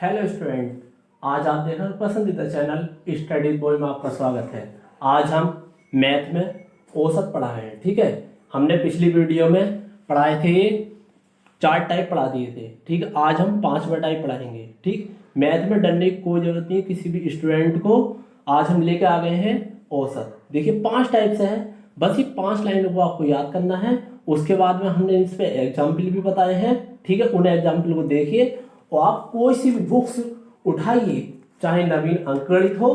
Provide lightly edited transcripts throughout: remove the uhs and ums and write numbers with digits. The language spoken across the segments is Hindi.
हेलो स्टूडेंट, आज आप देख रहे हो पसंदीदा चैनल स्टडी बॉय में आपका स्वागत है। आज हम मैथ में औसत पढ़ा रहे हैं। ठीक है, हमने पिछली वीडियो में पढ़ाए थे, 4 टाइप पढ़ा दिए थे। ठीक है, आज हम 5वां टाइप पढ़ाएंगे। ठीक, मैथ में डरने की कोई जरूरत नहीं है किसी भी स्टूडेंट को। आज हम लेके आ गए हैं औसत। देखिए 5 टाइप से है, बस ये 5 लाइनों को आपको याद करना है। उसके बाद में हमने इस पे एग्जाम्पल भी बताए हैं। ठीक है, उन एग्जाम्पल को देखिए और आप कोई सी भी बुक्स उठाइए, चाहे नवीन अंकगणित हो,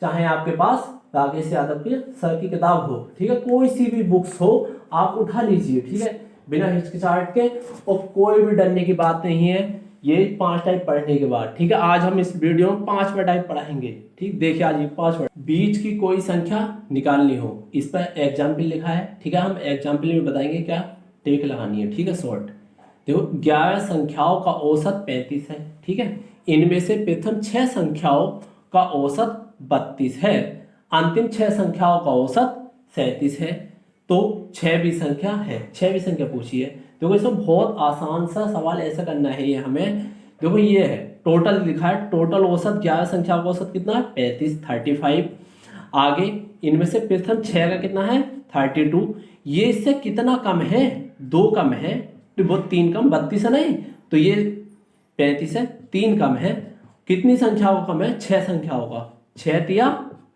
चाहे आपके पास राकेश यादव के सर की किताब हो। ठीक है, कोई सी भी बुक्स हो आप उठा लीजिए। ठीक है, बिना हिचकिचाहट के, और कोई भी डरने की बात नहीं है ये 5 टाइप पढ़ने के बाद। ठीक है, आज हम इस वीडियो में 5वां टाइप पढ़ाएंगे। ठीक, देखिए आज ये 5वां, बीच की कोई संख्या निकालनी हो, इस पर एग्जाम्पल लिखा है। ठीक है, हम एग्जाम्पल में बताएंगे क्या टेक लगानी है। ठीक है, शॉर्ट देखो, 11 संख्याओं का औसत 35 है। ठीक है, इनमें से प्रथम 6 संख्याओं का औसत 32 है, अंतिम 6 संख्याओं का औसत 37 है, तो 6वीं संख्या है। 6वीं संख्या पूछी है। देखो इसमें बहुत आसान सा सवाल ऐसा करना है ये हमें। देखो ये है टोटल लिखा है, टोटल औसत 11 संख्याओं का औसत कितना है 35, 35। आगे इनमें से प्रथम 6 का कितना है 32, ये इससे कितना कम है 2 कम है, तो वो 3 कम 32 है नहीं, तो ये 35 है, 3 कम है। कितनी संख्याओं का कम है 6 संख्याओं का, 6 तिया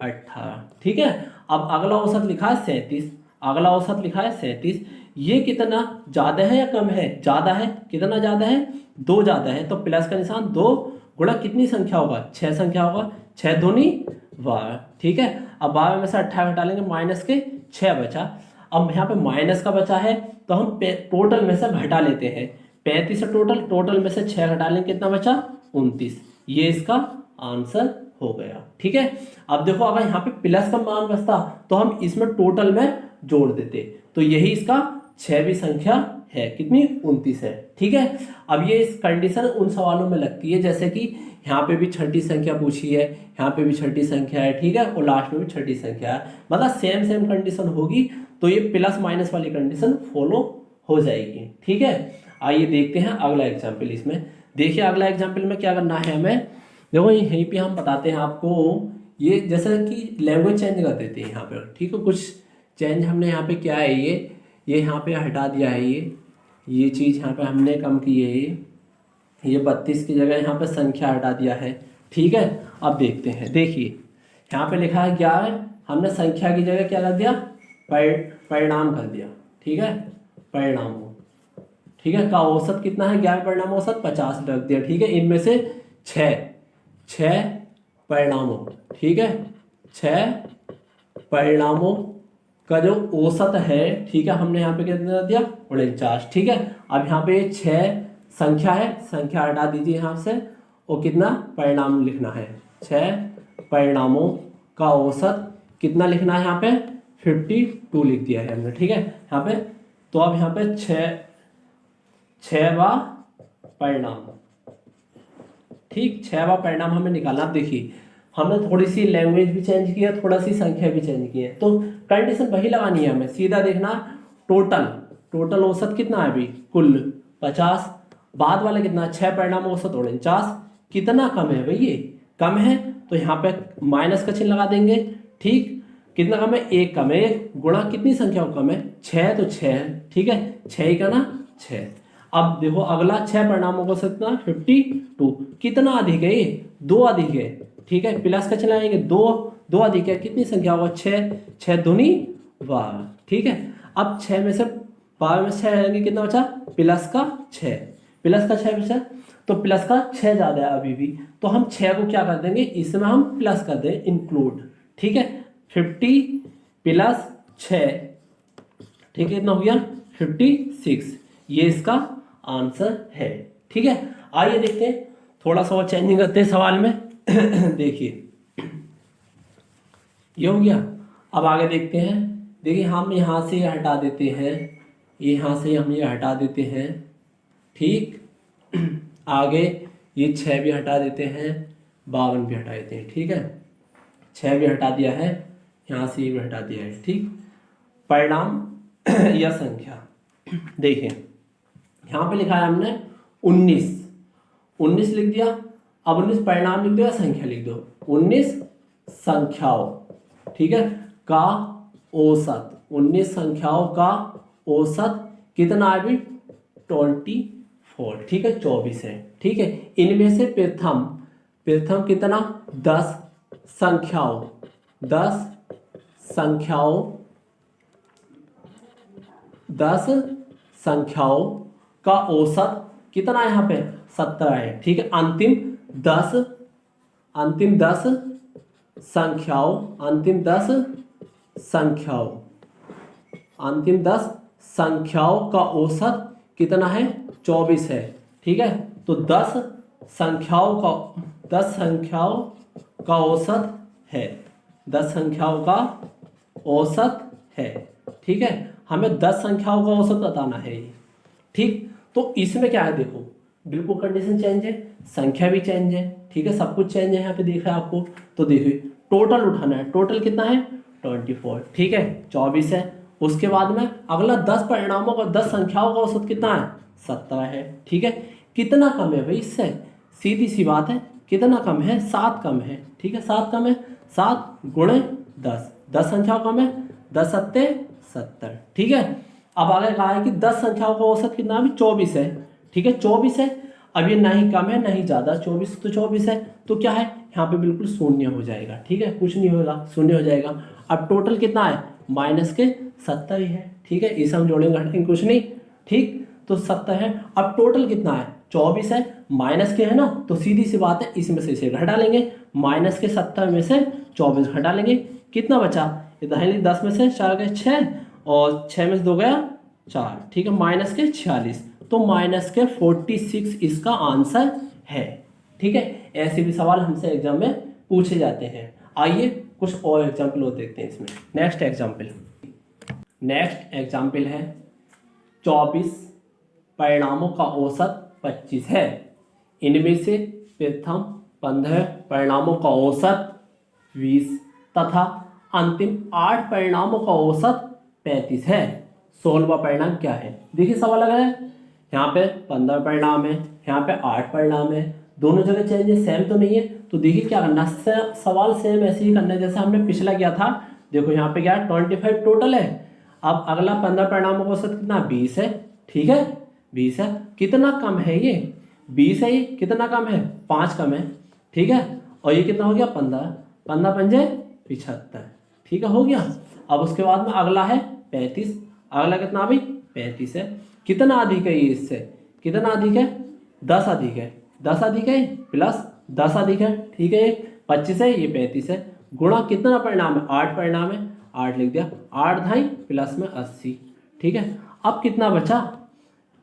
18। ठीक है, अब अगला औसत लिखा है 37, अगला औसत लिखा है 37। ये कितना ज्यादा है या कम है, ज्यादा है। कितना ज्यादा है 2 ज्यादा है, तो प्लस का निशान 2 गुणा कितनी संख्या होगा 6 संख्या होगा, 6 दूनी 12। ठीक है, अब 12 में से 18 घटा लेंगे, माइनस के 6 बचा। अब यहाँ पे माइनस का बचा है तो हम टोटल में से घटा लेते हैं, 35 है टोटल में से 6 घटा लेंगे, कितना बचा 29। ये इसका आंसर हो गया। ठीक है, अब देखो अगर यहाँ पे प्लस का मान बचता तो हम इसमें टोटल में जोड़ देते, तो यही इसका 6वीं संख्या है, कितनी 29 है। ठीक है, अब ये इस कंडीशन उन सवालों में लगती है जैसे कि यहाँ पे भी 6ठी संख्या पूछी है, यहाँ पे भी 6ठी संख्या है। ठीक है, और लास्ट में भी 6ठी संख्या है, मतलब सेम कंडीशन होगी, तो ये प्लस माइनस वाली कंडीशन फॉलो हो जाएगी। ठीक है, आइए देखते हैं अगला एग्जाम्पल। इसमें देखिए अगला एग्जाम्पल में क्या करना है हमें। देखो यहीं पे हम बताते हैं आपको, ये जैसा कि लैंग्वेज चेंज कर देते हैं यहाँ पे। ठीक है, कुछ चेंज हमने यहाँ पे क्या है, ये यहाँ पे हटा दिया है, ये चीज़ यहाँ पे हमने कम की है, ये 32 की जगह यहाँ पे संख्या हटा दिया है। ठीक है, अब देखते हैं। देखिए यहाँ पे लिखा है 11, हमने संख्या की जगह क्या कर दिया परिणाम कर दिया। ठीक है, परिणाम हो, ठीक है, का औसत कितना है 11 परिणाम औसत 50 रख दिया। ठीक है, इनमें से 6 परिणामों, ठीक है, 6 परिणामों का जो औसत है, ठीक है, हमने यहाँ पे कितना दिया 49। ठीक है, अब यहाँ पे 6 संख्या है, संख्या हटा दीजिए यहाँ से, और कितना परिणाम लिखना है, 6 परिणामों का औसत कितना लिखना है यहाँ पे 52 लिख दिया है हमने। ठीक है, यहाँ पे तो अब यहाँ पे 6वां परिणाम, ठीक, 6वां परिणाम हमें निकालना। अब देखिए हमने थोड़ी सी लैंग्वेज भी चेंज की है, थोड़ा सी संख्या भी चेंज की है, तो कंडीशन वही लगानी है हमें। सीधा देखना टोटल औसत कितना है अभी कुल 50, बाद वाले कितना 6 परिणाम औसत 49, कितना कम है भाई, ये कम है, तो यहाँ पे माइनस का चिन्ह लगा देंगे। ठीक, कितना कम है 1 कम है, गुणा कितनी संख्या कम है 6, तो 6 है। ठीक है, 6 ही का ना 6। अब देखो अगला 6 परिणामों का औसत कितना 52, कितना अधिक है ये 2 अधिक है। ठीक है, प्लस का चिन्ह लगाएंगे, 2 अधिक है, कितनी संख्या होगा 6, 6 दूनी 12। ठीक है, अब 6 में से 12 में 6 रहेंगे, कितना बचा प्लस का 6, प्लस का 6 बचा, तो प्लस का 6 ज्यादा है अभी भी, तो हम 6 को क्या कर देंगे इसमें हम प्लस कर दें इंक्लूड। ठीक है, 50 प्लस 6, ठीक है, कितना हो गया 56, ये इसका आंसर है। ठीक है, आइए देखते हैं, थोड़ा सा और चेंजिंग करते हैं सवाल में। देखिए ये हो गया, अब आगे देखते हैं। देखिए हम यहाँ से हटा देते हैं, यहाँ से हम ये हटा देते हैं। ठीक, आगे ये 6 भी हटा देते हैं, 52 भी हटा देते हैं। ठीक है, 6 भी हटा दिया है, यहाँ से ये भी हटा दिया है। ठीक, परिणाम या संख्या देखिए यहाँ पे लिखा है हमने 19 लिख दिया। अब 19 परिणाम लिख दो या संख्या लिख दो, 19 संख्याओं, ठीक है, का औसत, 19 संख्याओं का औसत कितना है अभी 24, ठीक है, 24 है, ठीक है। इनमें से प्रथम कितना 10 संख्याओं, 10 संख्याओं का औसत कितना है यहाँ पे 17 है, ठीक है। अंतिम 10 संख्याओं का औसत कितना है 24 है, ठीक है। तो 10 संख्याओं का औसत है, 10 संख्याओं का औसत है, ठीक है। हमें 10 संख्याओं का औसत बताना है, ठीक। तो इसमें क्या है देखो, बिल्कुल कंडीशन चेंज है, संख्या भी चेंज है, ठीक है, सब कुछ चेंज है यहाँ पे दिख रहा है आपको। तो देखिए टोटल उठाना है, टोटल कितना है 24, ठीक है, 24 है। उसके बाद में अगला 10 परिणामों का 10 संख्याओं का औसत कितना है 17 है, ठीक है। कितना कम है भाई इससे, सीधी सी बात है, कितना कम है 7 कम है, ठीक है, 7 कम है, 7 गुणे 10 संख्याओं कम है, 10 सत्ते 70, ठीक है। अब आगे कहा है कि 10 संख्याओं का औसत कितना अभी 24 है, ठीक है, 24 है। अब ये ना ही कम है ना ही ज़्यादा, 24 तो 24 है, तो क्या है यहाँ पे बिल्कुल शून्य हो जाएगा, ठीक है, कुछ नहीं होगा, शून्य हो जाएगा। अब टोटल कितना है माइनस के 70 ही है, ठीक है, इसे हम जोड़ेंगे घटाएंगे कुछ नहीं, ठीक, तो 70 है। अब टोटल कितना है 24 है, माइनस के है ना, तो सीधी सी बात है इसमें से इसे घटा लेंगे, माइनस के 70 में से 24 घटा लेंगे, कितना बचा, इधर 10 में से 4 गए 6 और 6 में से 2 गया 4, ठीक है, माइनस के 46, तो माइनस के 46 इसका आंसर है, ठीक है। ऐसे भी सवाल हमसे एग्जाम में पूछे जाते हैं। आइए कुछ और एग्जाम्पल और देखते हैं इसमें। नेक्स्ट एग्जाम्पल है 24 परिणामों का औसत 25 है, इनमें से प्रथम 15 परिणामों का औसत 20 तथा अंतिम 8 परिणामों का औसत 35 है, 16वां परिणाम क्या है। देखिए सवाल लगा है, यहाँ पे 15 परिणाम है, यहाँ पे 8 परिणाम है, दोनों जगह चेंज है, सेम तो नहीं है। तो देखिए क्या करना, सवाल सेम ऐसे ही करना है जैसे हमने पिछला किया था। देखो यहाँ पे क्या है 25 टोटल है, अब अगला 15 परिणामों का औसत कितना 20 है, ठीक है, 20 है। कितना कम है ये 20 है, ये कितना कम है 5 कम है, ठीक है। और ये कितना हो गया 15 पंजे 75, ठीक है, हो गया। अब उसके बाद में अगला है 35, अगला कितना अभी 35 है, कितना अधिक है ये इससे, कितना अधिक है 10 अधिक है, 10 अधिक है प्लस 10 अधिक है, ठीक है, 25 है ये 35 है, गुणा कितना परिणाम है 8 परिणाम है, 8 लिख दिया, 8 ढाई प्लस में 80, ठीक है। अब कितना बचा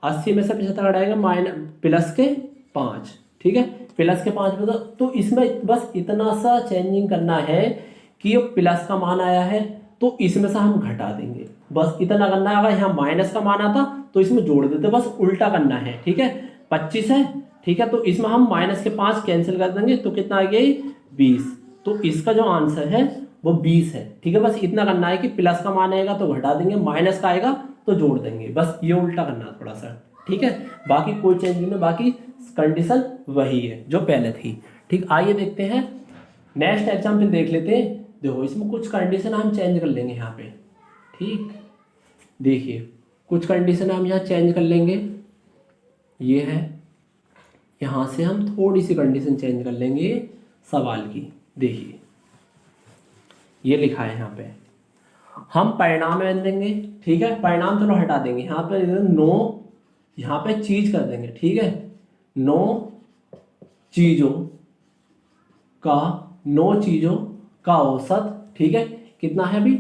80 में से 75 घटाएगा माइनस प्लस के 5, ठीक है, प्लस के 5 बचा। तो इसमें बस इतना सा चेंजिंग करना है कि ये प्लस का मान आया है तो इसमें से हम घटा देंगे, बस इतना करना है। अगर यहाँ माइनस का मान आता तो इसमें जोड़ देते, बस उल्टा करना है, ठीक है। 25 है, ठीक है, तो इसमें हम माइनस के 5 कैंसिल कर देंगे तो कितना आ गया 20, तो इसका जो आंसर है वो 20 है, ठीक है। बस इतना करना है कि प्लस का मान आएगा तो घटा देंगे, माइनस का आएगा तो जोड़ देंगे, बस ये उल्टा करना है थोड़ा सा, ठीक है। बाकी कोई चेंज नहीं है, बाकी कंडीशन वही है जो पहले थी, ठीक। आइए देखते हैं नेक्स्ट एग्जाम्पल देख लेते हैं। देखो इसमें कुछ कंडीशन हम चेंज कर लेंगे यहाँ पे, ठीक, देखिए कुछ कंडीशन हम यहाँ चेंज कर लेंगे, ये है, यहाँ से हम थोड़ी सी कंडीशन चेंज कर लेंगे सवाल की। देखिए ये लिखा है यहाँ पे, हम परिणाम में देंगे, ठीक है, परिणाम चलो हटा देंगे, यहाँ पे 9, यहाँ पे चीज कर देंगे, ठीक है, 9 चीजों का औसत, ठीक है, कितना है अभी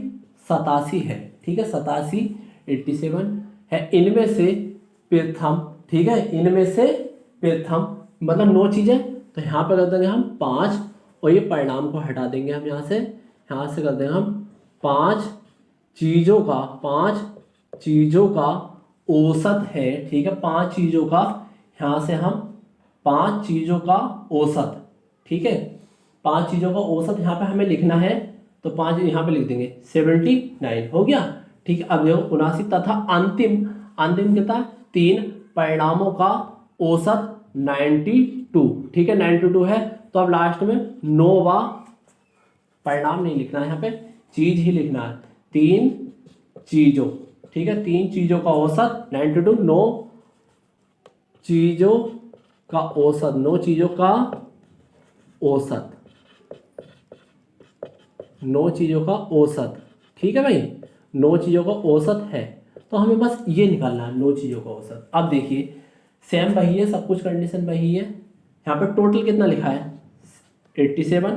87 है, ठीक है, 87 है। इनमें से प्रथम, ठीक है, इनमें से प्रथम मतलब 9 चीजें, तो यहाँ पे कर देंगे हम 5 और ये परिणाम को हटा देंगे हम यहाँ से कर देंगे हम 5 चीजों का औसत है, ठीक है, 5 चीजों का, यहाँ से हम 5 चीजों का औसत, ठीक है, 5 चीजों का औसत यहाँ पे हमें लिखना है, तो 5 यहाँ पे लिख देंगे 79 हो गया, ठीक है। अब देखो 79 तथा अंतिम कितना 3 परिणामों का औसत 92, ठीक है 92 है। तो अब लास्ट में नोवा, परिणाम नहीं लिखना है यहाँ पे, चीज ही लिखना है, 3 चीजों, ठीक है 3 चीजों का औसत 92, 9 चीजों का औसत, 9 चीजों का औसत, 9 चीजों का औसत, ठीक है भाई 9 चीजों का औसत है। तो हमें बस ये निकालना है 9 चीजों का औसत। अब देखिए सेम वही है, सब कुछ कंडीशन वही है। यहाँ पे टोटल कितना लिखा है 87,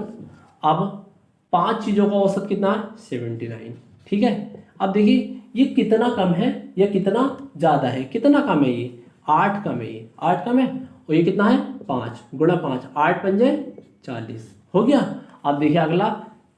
अब 5 चीजों का औसत कितना है 79, ठीक है। अब देखिए ये कितना कम है या कितना ज़्यादा है, कितना कम है ये 8 कम है, ये 8 कम है, और ये कितना है 5 गुणा 5, 8 पंजे 40 हो गया। अब देखिए अगला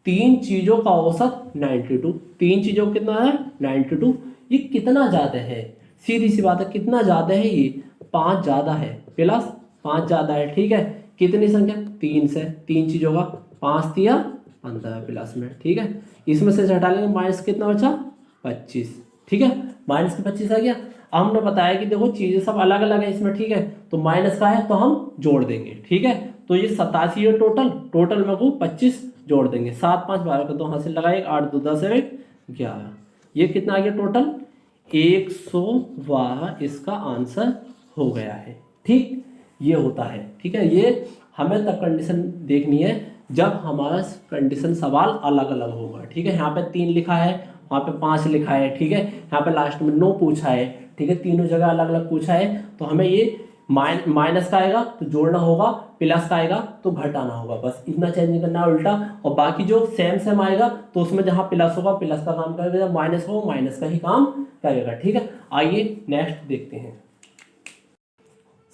3 चीज़ों का औसत 92, 3 चीज़ों का कितना है 92, ये कितना ज़्यादा है, सीधी सी बात है कितना ज़्यादा है ये 5 ज़्यादा है, प्लस 5 ज़्यादा है, ठीक है। कितनी संख्या 3 से, 3 चीज़ों का 5 दिया 15 प्लस में, ठीक है। इसमें से हटा लेंगे माइनस कितना बचा 25, ठीक है माइनस के 25 आ गया। अब हमने बताया कि देखो चीज़ें सब अलग अलग है इसमें, ठीक है तो माइनस का है तो हम जोड़ देंगे, ठीक है। तो ये 87 है टोटल में को 25 जोड़ देंगे, 7 5 12 का 2 हासिल लगाए, 8 2 10 1 11, ये कितना आ गया टोटल 112 इसका आंसर हो गया है, ठीक ये होता है, ठीक है। ये हमें तब कंडीशन देखनी है जब हमारा कंडीशन सवाल अलग अलग होगा, ठीक है। यहाँ पे 3 लिखा है, वहाँ पे 5 लिखा है, ठीक है। यहाँ पे लास्ट में 9 पूछा है, ठीक है, तीनों जगह अलग अलग पूछा है। तो हमें ये माइनस का आएगा तो जोड़ना होगा, प्लस का आएगा तो घटाना होगा, बस इतना चेंज नहीं करना है उल्टा। और बाकी जो सेम आएगा तो उसमें जहाँ प्लस होगा प्लस का काम करेगा, जब माइनस होगा माइनस का ही काम करेगा, ठीक है। आइए नेक्स्ट देखते हैं।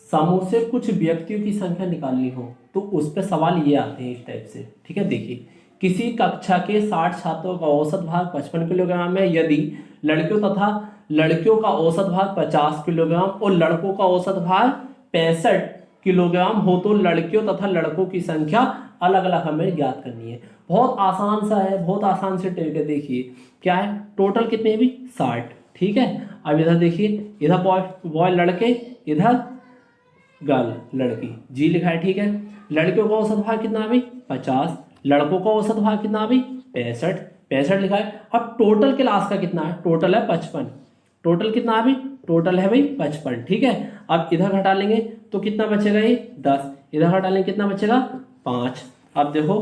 समूह से कुछ व्यक्तियों की संख्या निकालनी हो तो उस पर सवाल ये आते हैं इस टाइप से, ठीक है। देखिए किसी कक्षा के 60 छात्रों का औसत भाग 55 किलोग्राम है, यदि लड़कियों का औसत भाग 50 किलोग्राम और लड़कों का औसत भाग 65 किलोग्राम हो तो लड़कियों तथा लड़कों की संख्या अलग अलग हमें ज्ञात करनी है। बहुत आसान सा है, बहुत आसान से ट्रिक है। देखिए क्या है, टोटल कितने भी 60, ठीक है। अब इधर देखिए, इधर बॉय लड़के, इधर गर्ल लड़की, जी लिखा है, ठीक है। लड़कियों का औसत भाग कितना है भाई 50, लड़कों का औसत भाग कितना है भाई 65 लिखा है। अब टोटल क्लास का कितना है, टोटल है 55, टोटल कितना है भाई, टोटल है भाई 55, ठीक है। अब इधर घटा लेंगे तो कितना बचेगा ये 10, इधर घटा लेंगे कितना बचेगा 5। अब देखो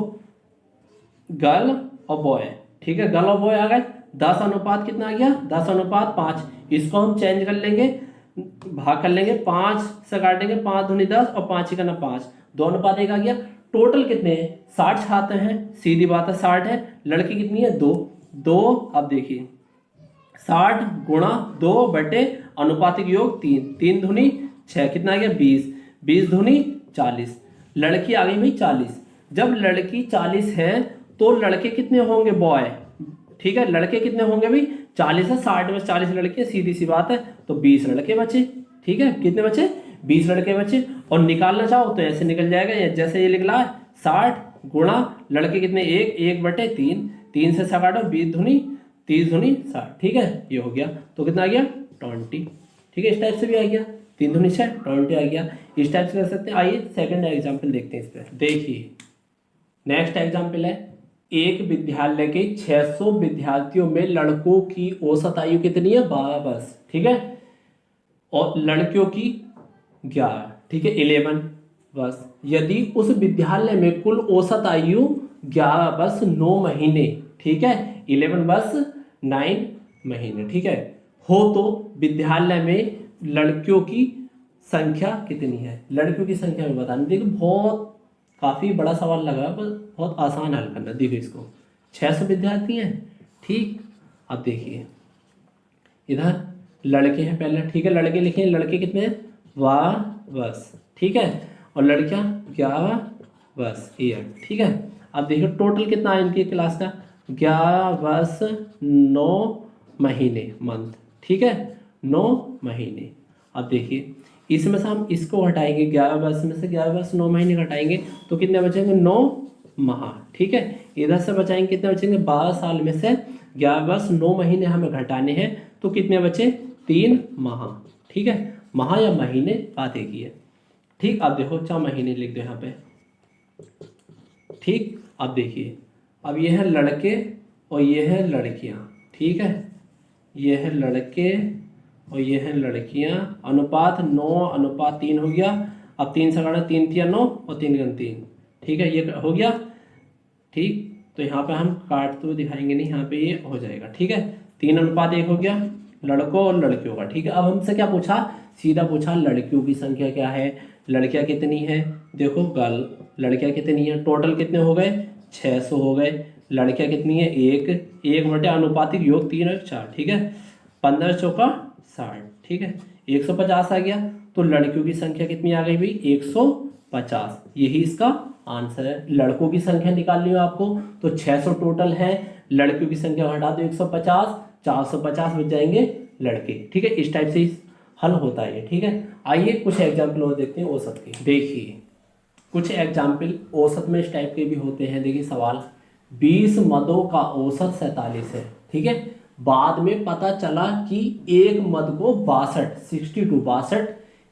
गर्ल और बॉय, ठीक है, गर्ल और बॉय आ गए, 10 अनुपात कितना आ गया 10 अनुपात 5। इसको हम चेंज कर लेंगे, भाग कर लेंगे, 5 से काटेंगे, 5 दूनी 10 और 5 ही करना 5, 2 अनुपात 1 आ गया। टोटल कितने हैं 60 छात्र हैं, सीधी बात है 60 है, लड़की कितनी है 2। अब देखिए 60 गुणा 2 बटे अनुपातिक योग 3 दूनी 6, कितना आ गया 20 दूनी 40, लड़की आ गई भाई 40। जब लड़की 40 है तो लड़के कितने होंगे बॉय, ठीक है, लड़के कितने होंगे भाई 40 है, 60 में 40 लड़के, सीधी सी बात है, तो 20 लड़के बचे, ठीक है। कितने बचे 20 लड़के बचे। और निकालना चाहो तो ऐसे निकल जाएगा, जैसे ये लिख रहा है 60 गुणा लड़के कितने 1 बटे 3 से 60 काटो, 20 दूनी 30 दूनी 60, ठीक है, ये हो गया। तो कितना आ गया 20, ठीक है। इस टाइप से भी आ गया, 3 दूनी 6 20 आ गया, इस टाइप से कर सकते हैं। आइए सेकंड एग्जाम्पल देखते हैं इस पर। देखिए नेक्स्ट एग्जाम्पल है, एक विद्यालय के 600 विद्यार्थियों में लड़कों की औसत आयु कितनी है 12 वर्ष, ठीक है, और लड़कियों की 11, ठीक है 11 वर्ष। यदि उस विद्यालय में कुल औसत आयु 11 वर्ष 9 महीने, ठीक है, 11 वर्ष 9 महीने, ठीक है, हो तो विद्यालय में लड़कियों की संख्या कितनी है। लड़कियों की संख्या में बताना। देखो बहुत काफ़ी बड़ा सवाल लगा, पर बहुत आसान हल करना। देखो इसको 600 विद्यार्थी हैं, ठीक। अब देखिए इधर लड़के हैं पहले, ठीक है, लड़के लिखे, लड़के कितने हैं 12 वर्ष, ठीक है, और लड़कियां 11 वर्ष ईयर, ठीक है। अब देखिए टोटल कितना है इनकी क्लास का 11 वर्ष 9 महीने मंथ, ठीक है, 9 महीने। अब देखिए इसमें से हम इसको हटाएंगे, 11 वर्ष में से 11 वर्ष 9 महीने घटाएंगे तो कितने बचेंगे 9 माह, ठीक है। इधर से बचाएंगे कितने बचेंगे 12 साल में से 11 वर्ष 9 महीने हमें घटाने हैं तो कितने बचे 3 माह, ठीक है, माह या महीने बात एक ही है। ठीक, अब देखो 4 महीने लिख दो यहाँ पे। ठीक, अब देखिए, अब ये है लड़के और ये है लड़कियाँ। ठीक है, ये है लड़के और ये है लड़कियाँ। अनुपात 9:3 हो गया। अब 3 से काटना, 3 तिया 9 और 3 गुना 3। ठीक है, ये हो गया। ठीक, तो यहाँ पे हम काटते हुए दिखाएंगे नहीं, यहाँ पे ये हो जाएगा। ठीक है, 3:1 हो गया लड़कों और लड़कियों का। ठीक है, अब हमसे क्या पूछा, सीधा पूछा लड़कियों की संख्या क्या है, लड़कियाँ कितनी है। देखो गर्ल, लड़कियाँ कितनी है, टोटल कितने हो गए, 600 हो गए। लड़कियाँ कितनी है, 1 बटे अनुपातिक योग 3 और 4। ठीक है, 15 चौका 60। ठीक है, 150 आ गया। तो लड़कियों की संख्या कितनी आ गई भाई, 150। यही इसका आंसर है। लड़कों की संख्या निकालनी हो आपको तो 600 टोटल है, लड़कियों की संख्या घटा दो 150, 450 बच जाएंगे लड़के। ठीक है, इस टाइप से हल होता है ये। ठीक है, आइए कुछ एग्जाम्पल और देखते हैं औसत के। देखिए कुछ एग्जाम्पल औसत में इस टाइप के भी होते हैं। देखिए सवाल, 20 मदों का औसत 47 है। ठीक है, बाद में पता चला कि एक मद को 62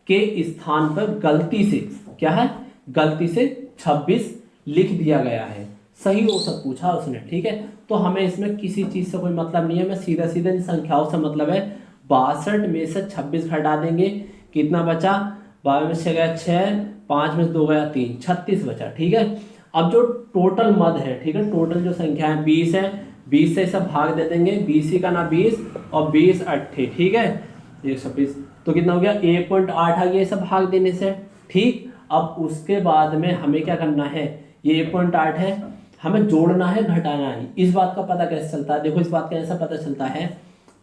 के स्थान पर गलती से, क्या है, गलती से 26 लिख दिया गया है। सही औसत पूछा उसने। ठीक है, तो हमें इसमें किसी चीज से कोई मतलब नहीं है, मैं सीधा सीधा इन संख्याओं से मतलब है। 62 में से 26 घटा देंगे, कितना बचा, 12 में से गया 6, 5 में से 2 गया 3, 36 बचा। ठीक है, अब जो टोटल मद है, ठीक है, टोटल जो संख्या है 20 है, 20 से सब भाग दे देंगे, 20 ही का ना 20 और 20 अट्ठे। ठीक है, 126, तो कितना हो गया, 1.8 आ गया सब भाग देने से। ठीक, अब उसके बाद में हमें क्या करना है, ये 1.8 है, हमें जोड़ना है घटाना है। इस बात का पता कैसे चलता है, देखो इस बात का ऐसा पता चलता है,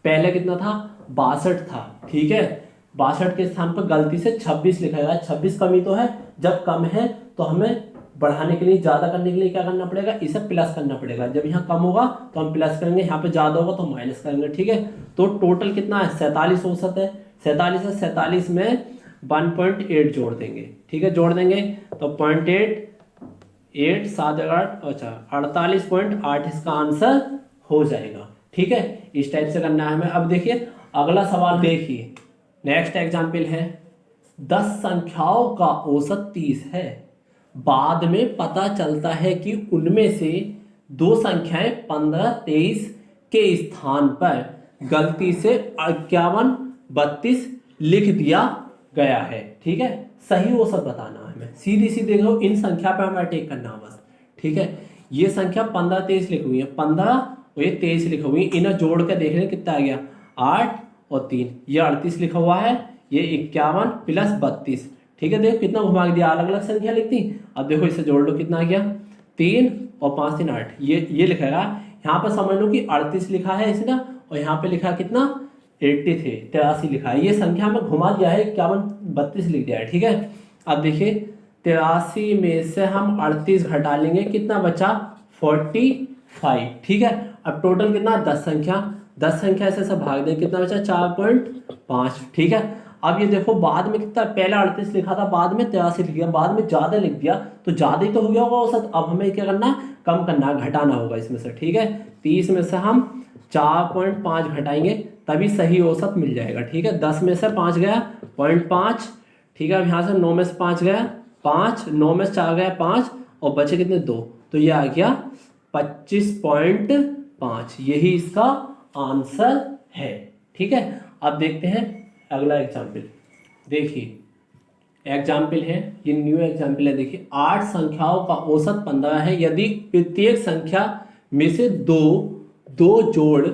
पहले कितना था, 62 था। ठीक है, 62 के स्थान पर गलती से 26 लिखा गया। 26 कमी तो है, जब कम है तो हमें बढ़ाने के लिए, ज्यादा करने के लिए क्या करना पड़ेगा, इसे प्लस करना पड़ेगा। जब यहाँ कम होगा तो हम प्लस करेंगे, यहाँ पे ज्यादा होगा तो माइनस करेंगे। ठीक है, तो टोटल कितना है, 47 औसत है। 47 है, 47 में 1.8 जोड़ देंगे। ठीक है, जोड़ देंगे तो 0.8 7 8, अच्छा 48.8 इसका आंसर हो जाएगा। ठीक है, इस टाइप से करना है हमें। अब देखिए अगला सवाल, देखिए नेक्स्ट एग्जाम्पल है, 10 संख्याओं का औसत 30 है। बाद में पता चलता है कि उनमें से 2 संख्याएं 15 23 के स्थान पर गलती से 51 32 लिख दिया गया है। ठीक है, सही औसत बताना है हमें। सीधी सीधी देखो, इन संख्या पर हमें अटैक करना है बस। ठीक है, ये संख्या 15 23 लिखी हुई है, 15 और ये 23 लिखी हुई है, इन्हें जोड़ कर देख रहे कितना आ गया, 8 और 3, ये 38 लिखा हुआ है, ये 51 प्लस 32। ठीक है, देखो कितना घुमा दिया, अलग अलग संख्या लिख दी। अब देखो इसे जोड़ लो, कितना आ गया, 3 और 5 3 8, ये लिखेगा। यहाँ पर समझ लो कि 38 लिखा है इसने, और यहाँ पे लिखा कितना, 83 लिखा है। ये संख्या में घुमा दिया है, 51 32 लिख दिया है। ठीक है, अब देखिए 83 में से हम 38 घटा लेंगे, कितना बचा, 45। ठीक है, अब टोटल कितना, 10 संख्या से सब भाग दें, कितना बचा, 4.5। ठीक है, अब ये देखो बाद में कितना, पहले 38 लिखा था, बाद में 83 लिख दिया, बाद में ज्यादा लिख दिया, तो ज्यादा ही तो हो गया होगा औसत। अब हमें क्या करना, कम करना, घटाना होगा इसमें से। ठीक है, 30 में से हम 4.5 घटाएंगे, तभी सही औसत मिल जाएगा। ठीक है, 10 में से 5 गया 0.5। ठीक है, अब यहाँ से 9 में से 5 गया 5, 9 में से 4 गया 5, और बचे कितने, 2, तो ये आ गया 25.5। यही इसका आंसर है। ठीक है, अब देखते हैं अगला एग्जाम्पल। देखिए एग्जाम्पल है, ये न्यू एग्जाम्पल है। देखिए 8 संख्याओं का औसत 15 है, यदि प्रत्येक संख्या में से दो जोड़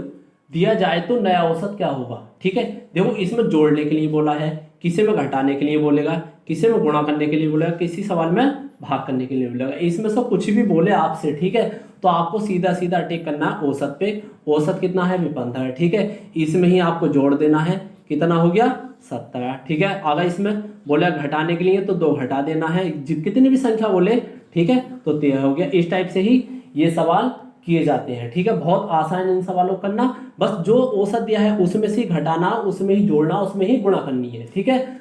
दिया जाए तो नया औसत क्या होगा। ठीक है, देखो इसमें जोड़ने के लिए बोला है, किसी में घटाने के लिए बोलेगा, किसी में गुणा करने के लिए बोलेगा, किसी सवाल में भाग करने के लिए बोलेगा। इसमें से कुछ भी बोले आपसे, ठीक है, तो आपको सीधा सीधा अटैक करना है औसत पे। औसत कितना है, 15 है। ठीक है, इसमें ही आपको जोड़ देना है, कितना हो गया, 17। ठीक है, अगर इसमें बोले घटाने के लिए तो 2 घटा देना है, कितनी भी संख्या बोले, ठीक है, तो 13 हो गया। इस टाइप से ही ये सवाल किए जाते हैं। ठीक है, बहुत आसान इन सवालों को करना, बस जो औसत दिया है उसमें से घटाना, उसमें ही जोड़ना, उसमें ही गुणा करनी है। ठीक है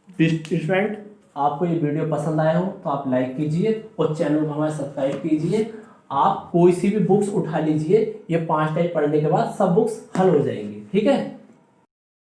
स्टूडेंट, आपको ये वीडियो पसंद आया हो तो आप लाइक कीजिए और चैनल को हमारा सब्सक्राइब कीजिए। आप कोई सी भी बुक्स उठा लीजिए, ये 5 टाइप पढ़ने के बाद सब बुक्स हल हो जाएंगी। ठीक है।